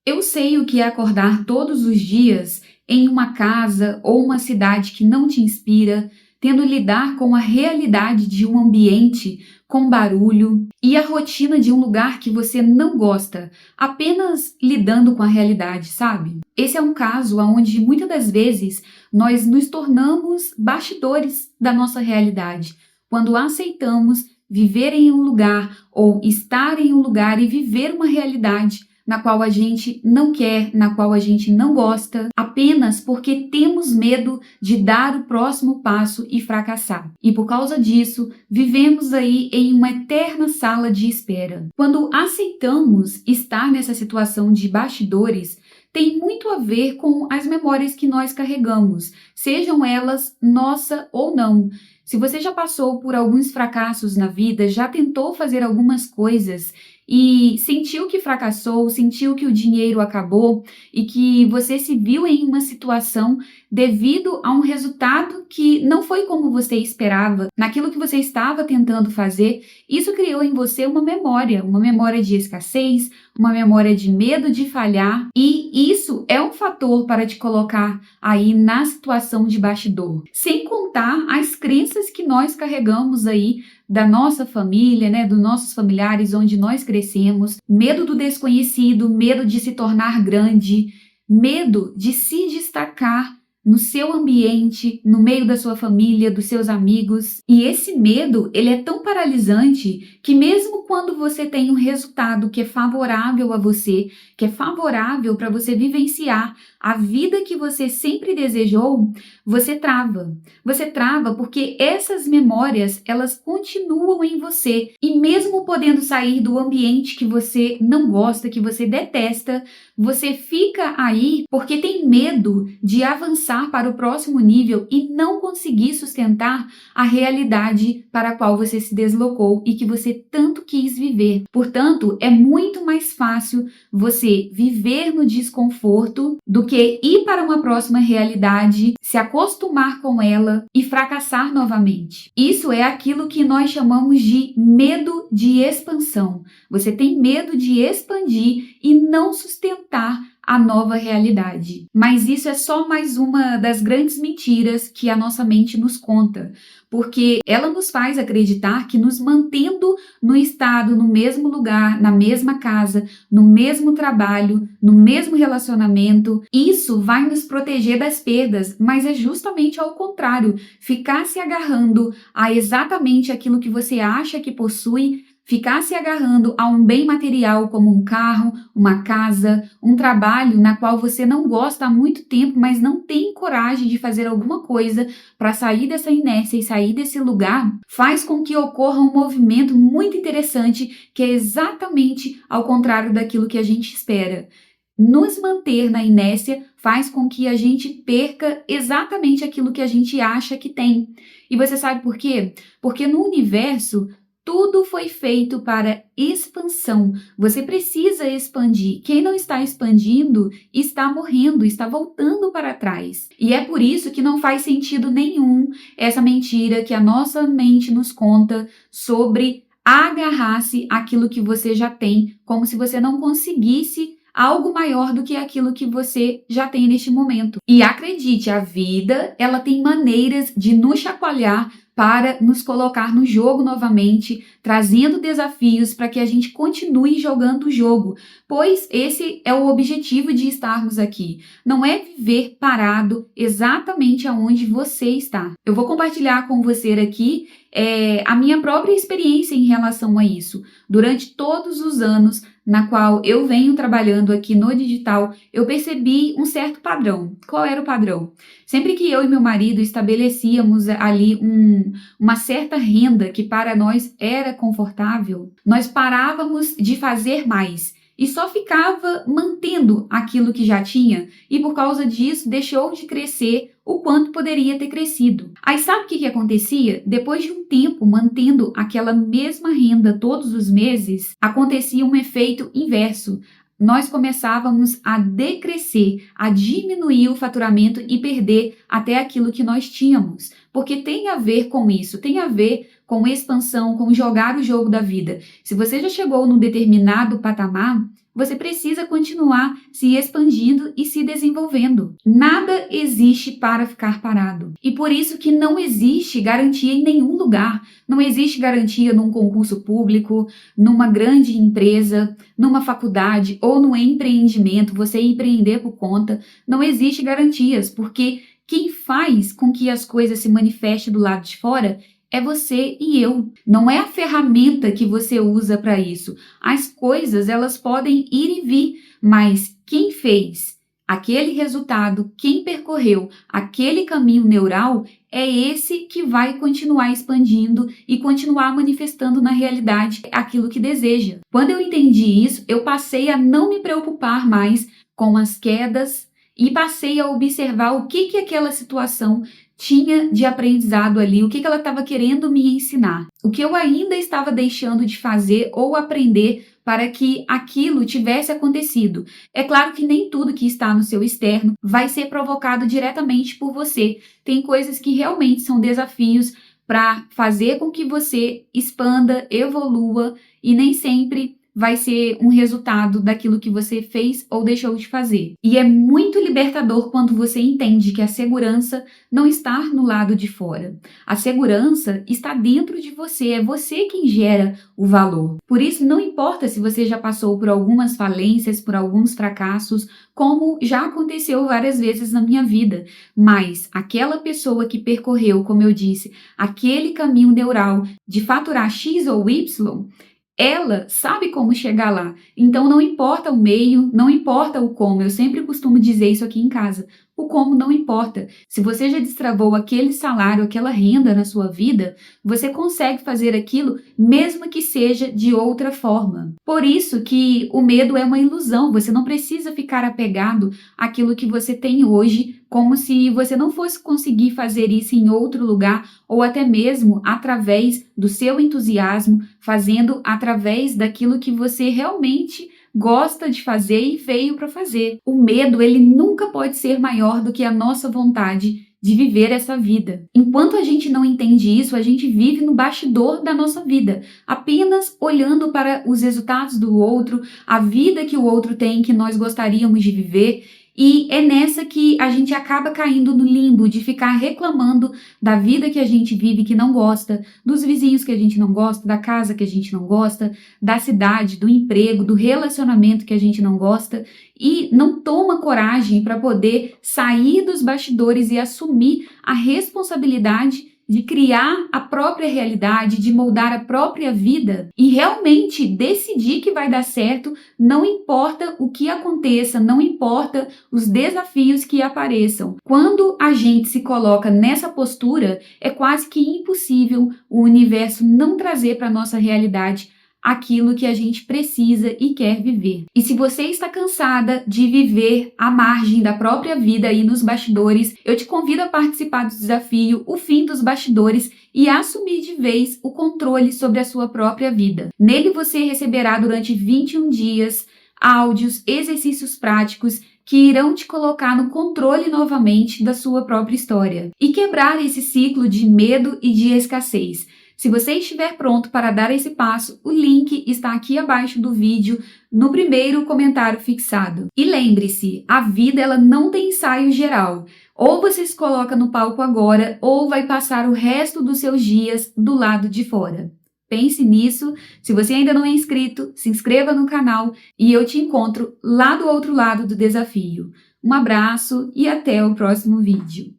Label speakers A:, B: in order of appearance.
A: Eu sei o que é acordar todos os dias em uma casa ou uma cidade que não te inspira, tendo lidar com a realidade de um ambiente com barulho e a rotina de um lugar que você não gosta, apenas lidando com a realidade, sabe? Esse é um caso onde muitas das vezes nós nos tornamos bastidores da nossa realidade, quando aceitamos viver em um lugar ou estar em um lugar e viver uma realidade na qual a gente não quer, na qual a gente não gosta, apenas porque temos medo de dar o próximo passo e fracassar. E por causa disso, vivemos aí em uma eterna sala de espera. Quando aceitamos estar nessa situação de bastidores, tem muito a ver com as memórias que nós carregamos, sejam elas nossa ou não. Se você já passou por alguns fracassos na vida, já tentou fazer algumas coisas e sentiu que fracassou, sentiu que o dinheiro acabou e que você se viu em uma situação devido a um resultado que não foi como você esperava, naquilo que você estava tentando fazer, isso criou em você uma memória de escassez, uma memória de medo de falhar, e isso é um fator para te colocar aí na situação de bastidor. Sem contar as crenças que nós carregamos aí da nossa família, né, dos nossos familiares onde nós crescemos, medo do desconhecido, medo de se tornar grande, medo de se destacar no seu ambiente, no meio da sua família, dos seus amigos. E esse medo, ele é tão paralisante que mesmo quando você tem um resultado que é favorável a você, que é favorável para você vivenciar a vida que você sempre desejou, você trava. Você trava porque essas memórias, elas continuam em você. E mesmo podendo sair do ambiente que você não gosta, que você detesta, você fica aí porque tem medo de avançar para o próximo nível e não conseguir sustentar a realidade para a qual você se deslocou e que você tanto quis viver. Portanto, é muito mais fácil você viver no desconforto do que ir para uma próxima realidade, se acostumar com ela e fracassar novamente. Isso é aquilo que nós chamamos de medo de expansão. Você tem medo de expandir e não sustentar a nova realidade. Mas isso é só mais uma das grandes mentiras que a nossa mente nos conta, porque ela nos faz acreditar que nos mantendo no estado, no mesmo lugar, na mesma casa, no mesmo trabalho, no mesmo relacionamento, isso vai nos proteger das perdas, mas é justamente ao contrário, ficar se agarrando a exatamente aquilo que você acha que possui, ficar se agarrando a um bem material como um carro, uma casa, um trabalho na qual você não gosta há muito tempo, mas não tem coragem de fazer alguma coisa para sair dessa inércia e sair desse lugar, faz com que ocorra um movimento muito interessante que é exatamente ao contrário daquilo que a gente espera. Nos manter na inércia faz com que a gente perca exatamente aquilo que a gente acha que tem. E você sabe por quê? Porque no universo tudo foi feito para expansão. Você precisa expandir. Quem não está expandindo está morrendo, está voltando para trás. E é por isso que não faz sentido nenhum essa mentira que a nossa mente nos conta sobre agarrar-se àquilo que você já tem, como se você não conseguisse algo maior do que aquilo que você já tem neste momento. E acredite, a vida, ela tem maneiras de nos chacoalhar para nos colocar no jogo novamente, trazendo desafios para que a gente continue jogando o jogo, pois esse é o objetivo de estarmos aqui. Não é viver parado exatamente aonde você está. Eu vou compartilhar com você aqui a minha própria experiência em relação a isso. Durante todos os anos na qual eu venho trabalhando aqui no digital, eu percebi um certo padrão. Qual era o padrão? Sempre que eu e meu marido estabelecíamos ali uma certa renda que para nós era confortável, nós parávamos de fazer mais e só ficava mantendo aquilo que já tinha, e por causa disso deixou de crescer o quanto poderia ter crescido. Aí sabe o que acontecia? Depois de um tempo mantendo aquela mesma renda todos os meses, acontecia um efeito inverso. Nós começávamos a decrescer, a diminuir o faturamento e perder até aquilo que nós tínhamos. Porque tem a ver com isso, tem a ver com expansão, com jogar o jogo da vida. Se você já chegou num determinado patamar, você precisa continuar se expandindo e se desenvolvendo. Nada existe para ficar parado. E por isso que não existe garantia em nenhum lugar. Não existe garantia num concurso público, numa grande empresa, numa faculdade ou no empreendimento, você empreender por conta. Não existe garantias, porque quem faz com que as coisas se manifestem do lado de fora é você e eu. Não é a ferramenta que você usa para isso. As coisas, elas podem ir e vir, mas quem fez aquele resultado, quem percorreu aquele caminho neural, é esse que vai continuar expandindo e continuar manifestando na realidade aquilo que deseja. Quando eu entendi isso, eu passei a não me preocupar mais com as quedas e passei a observar o que aquela situação tinha de aprendizado ali, o que ela estava querendo me ensinar, o que eu ainda estava deixando de fazer ou aprender para que aquilo tivesse acontecido. É claro que nem tudo que está no seu externo vai ser provocado diretamente por você. Tem coisas que realmente são desafios para fazer com que você expanda, evolua e nem sempre vai ser um resultado daquilo que você fez ou deixou de fazer. E é muito libertador quando você entende que a segurança não está no lado de fora. A segurança está dentro de você, é você quem gera o valor. Por isso, não importa se você já passou por algumas falências, por alguns fracassos, como já aconteceu várias vezes na minha vida, mas aquela pessoa que percorreu, como eu disse, aquele caminho neural de faturar X ou Y, ela sabe como chegar lá. Então não importa o meio, não importa o como. Eu sempre costumo dizer isso aqui em casa. O como não importa. Se você já destravou aquele salário, aquela renda na sua vida, você consegue fazer aquilo mesmo que seja de outra forma. Por isso que o medo é uma ilusão. Você não precisa ficar apegado àquilo que você tem hoje, como se você não fosse conseguir fazer isso em outro lugar ou até mesmo através do seu entusiasmo, fazendo através daquilo que você realmente gosta de fazer e veio para fazer. O medo, ele nunca pode ser maior do que a nossa vontade de viver essa vida. Enquanto a gente não entende isso, a gente vive no bastidor da nossa vida, apenas olhando para os resultados do outro, a vida que o outro tem, que nós gostaríamos de viver. E é nessa que a gente acaba caindo no limbo de ficar reclamando da vida que a gente vive que não gosta, dos vizinhos que a gente não gosta, da casa que a gente não gosta, da cidade, do emprego, do relacionamento que a gente não gosta e não toma coragem para poder sair dos bastidores e assumir a responsabilidade de criar a própria realidade, de moldar a própria vida e realmente decidir que vai dar certo, não importa o que aconteça, não importa os desafios que apareçam. Quando a gente se coloca nessa postura, é quase que impossível o universo não trazer para a nossa realidade aquilo que a gente precisa e quer viver. E se você está cansada de viver à margem da própria vida e nos bastidores, eu te convido a participar do desafio O Fim dos Bastidores e assumir de vez o controle sobre a sua própria vida. Nele você receberá durante 21 dias áudios, exercícios práticos que irão te colocar no controle novamente da sua própria história e quebrar esse ciclo de medo e de escassez. Se você estiver pronto para dar esse passo, o link está aqui abaixo do vídeo, no primeiro comentário fixado. E lembre-se, a vida ela não tem ensaio geral. Ou você se coloca no palco agora, ou vai passar o resto dos seus dias do lado de fora. Pense nisso. Se você ainda não é inscrito, se inscreva no canal e eu te encontro lá do outro lado do desafio. Um abraço e até o próximo vídeo.